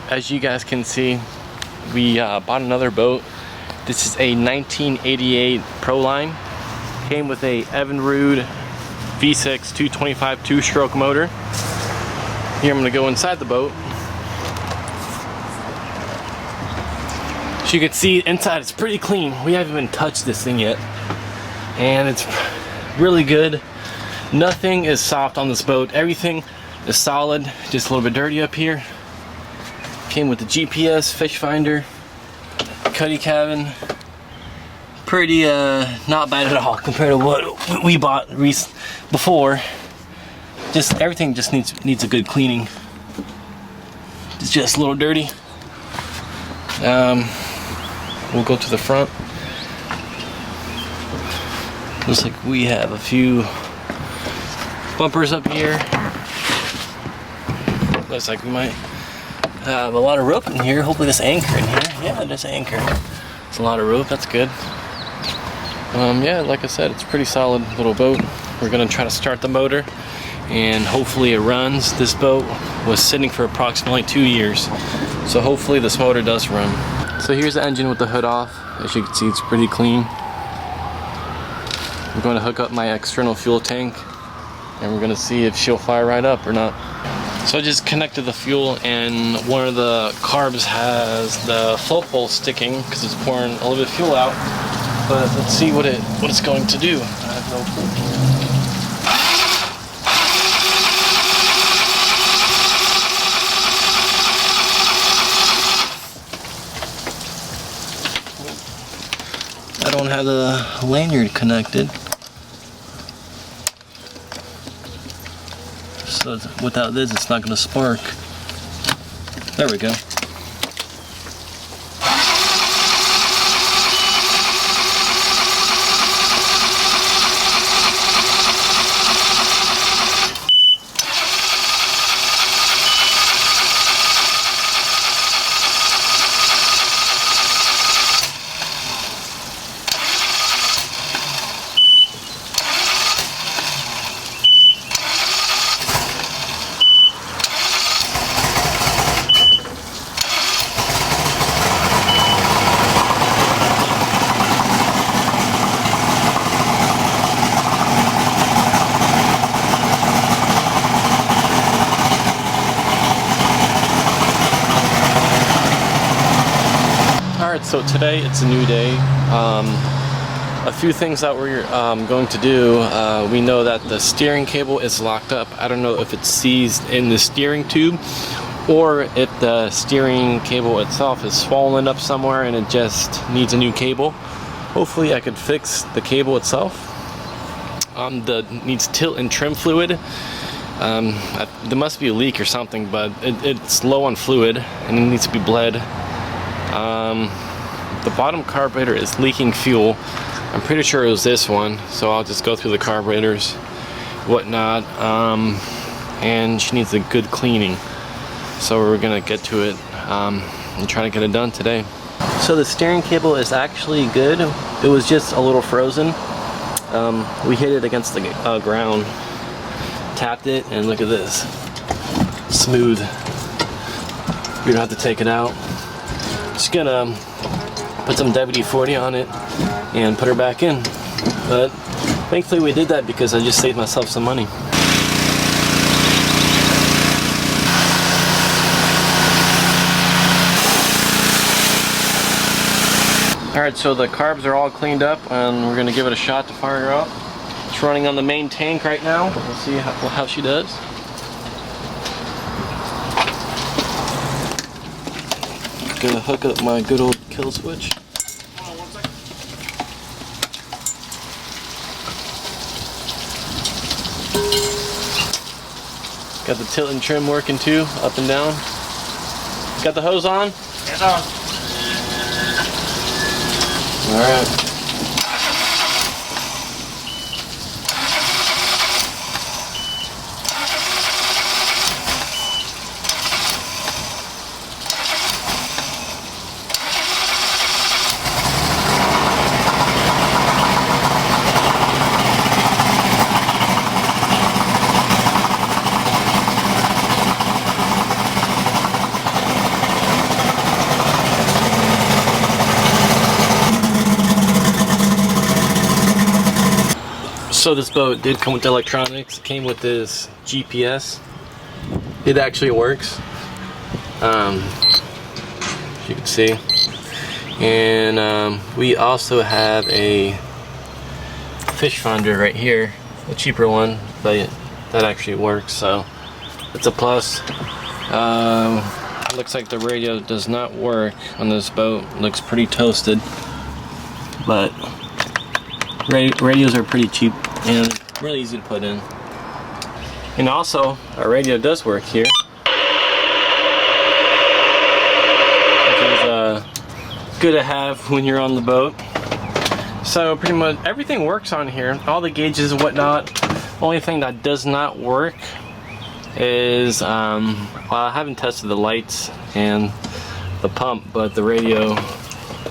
as you guys can see, we bought another boat. This is a 1988 Proline. Came with a Evinrude V6 225 two-stroke motor. Here I'm gonna go inside the boat. As you can see, inside it's pretty clean. We haven't even touched this thing yet, and it's really good. Nothing is soft on this boat. Everything is solid. Just a little bit dirty up here. Came with the GPS, fish finder, cuddy cabin. Pretty not bad at all compared to what we bought before. Just everything just needs a good cleaning. It's just a little dirty. We'll go to the front. Looks like we have a few bumpers up here. Looks like we might have a lot of rope in here. Hopefully there's anchor in here. Yeah, there's anchor. It's a lot of rope, that's good. Yeah, like I said, it's a pretty solid little boat. We're gonna try to start the motor and hopefully it runs. This boat was sitting for approximately 2 years, so hopefully this motor does run. So here's the engine with the hood off. As you can see, it's pretty clean. I'm going to hook up my external fuel tank and we're gonna see if she'll fire right up or not. So I just connected the fuel, and one of the carbs has the float pole sticking because it's pouring a little bit of fuel out. But let's see what it's going to do. I have no clue. I don't have the lanyard connected. So without this, it's not going to spark. There we go. Alright, so today it's a new day. A few things that we're going to do. We know that the steering cable is locked up. I don't know if it's seized in the steering tube or if the steering cable itself is swollen up somewhere and it just needs a new cable. Hopefully I could fix the cable itself. Needs tilt and trim fluid. There must be a leak or something, but it's low on fluid and it needs to be bled. The bottom carburetor is leaking fuel. I'm pretty sure it was this one, so I'll just go through the carburetors, whatnot, and she needs a good cleaning. So we're gonna get to it and try to get it done today. So the steering cable is actually good. It was just a little frozen. We hit it against the ground, tapped it, and look at this, smooth. We don't have to take it out. Just gonna put some WD-40 on it and put her back in. But thankfully we did that because I just saved myself some money. Alright, so the carbs are all cleaned up and we're gonna give it a shot to fire her up. It's running on the main tank right now. We'll see how she does. Gonna hook up my good old kill switch. Hold on 1 second. Got the tilt and trim working too, up and down. Got the hose on? It's on. Alright. So this boat did come with electronics. It came with this GPS. It actually works. As you can see. And we also have a fish finder right here, a cheaper one, but that actually works, so it's a plus. Looks like the radio does not work on this boat. Looks pretty toasted, but radios are pretty cheap and really easy to put in. And also, our radio does work here, which is good to have when you're on the boat. So pretty much everything works on here, all the gauges and whatnot. Only thing that does not work is, well, I haven't tested the lights and the pump, but the radio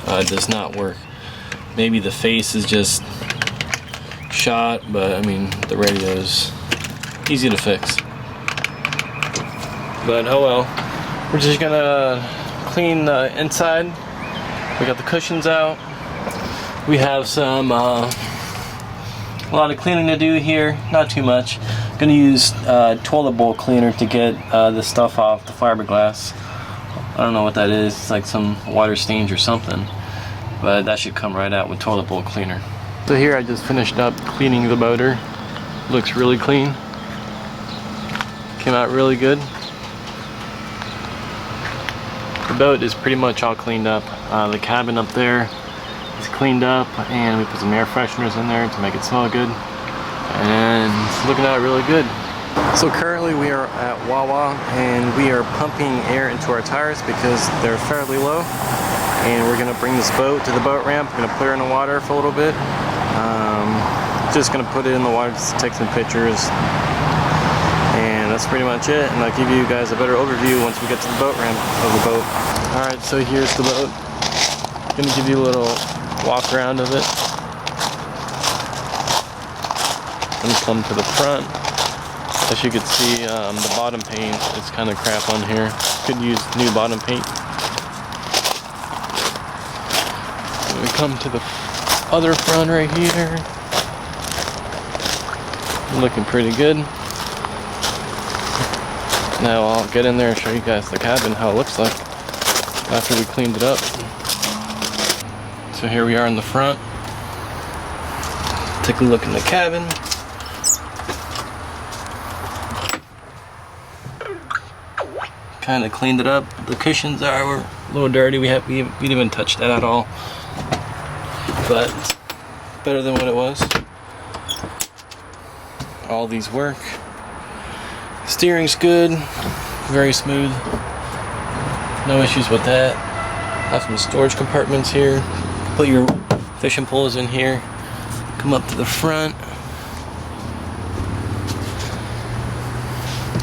does not work. Maybe the face is just shot, but I mean the radio is easy to fix. But oh well, we're just gonna clean the inside. We got the cushions out. We have some a lot of cleaning to do here, not too much. Gonna use toilet bowl cleaner to get the stuff off the fiberglass. I don't know what that is. It's like some water stains or something, but that should come right out with toilet bowl cleaner. So here I just finished up cleaning the motor. Looks really clean. Came out really good. The boat is pretty much all cleaned up. The cabin up there is cleaned up, and we put some air fresheners in there to make it smell good. And it's looking out really good. So currently we are at Wawa, and we are pumping air into our tires because they're fairly low. And we're gonna bring this boat to the boat ramp. We're gonna put her in the water for a little bit. Just gonna put it in the water just to take some pictures. And that's pretty much it. And I'll give you guys a better overview once we get to the boat ramp of the boat. Alright, so here's the boat. Gonna give you a little walk around of it. And come to the front. As you can see, the bottom paint is kind of crap on here. Could use new bottom paint. And we come to the other front right here. Looking pretty good. Now I'll get in there and show you guys the cabin, how it looks like after we cleaned it up. So here we are in the front. Take a look in the cabin. Kind of cleaned it up. The cushions were a little dirty. We didn't even touch that at all, but it's better than what it was. All these work. Steering's good, very smooth. No issues with that. Have some storage compartments here. Put your fishing poles in here. Come up to the front.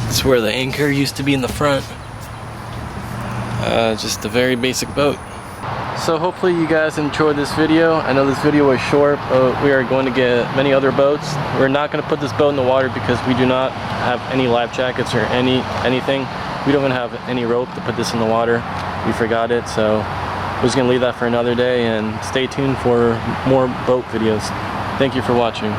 That's where the anchor used to be, in the front. Just a very basic boat. So hopefully you guys enjoyed this video. I know this video was short, but we are going to get many other boats. We're not going to put this boat in the water because we do not have any life jackets or anything. We don't even have any rope to put this in the water. We forgot it, so we're just going to leave that for another day, and stay tuned for more boat videos. Thank you for watching.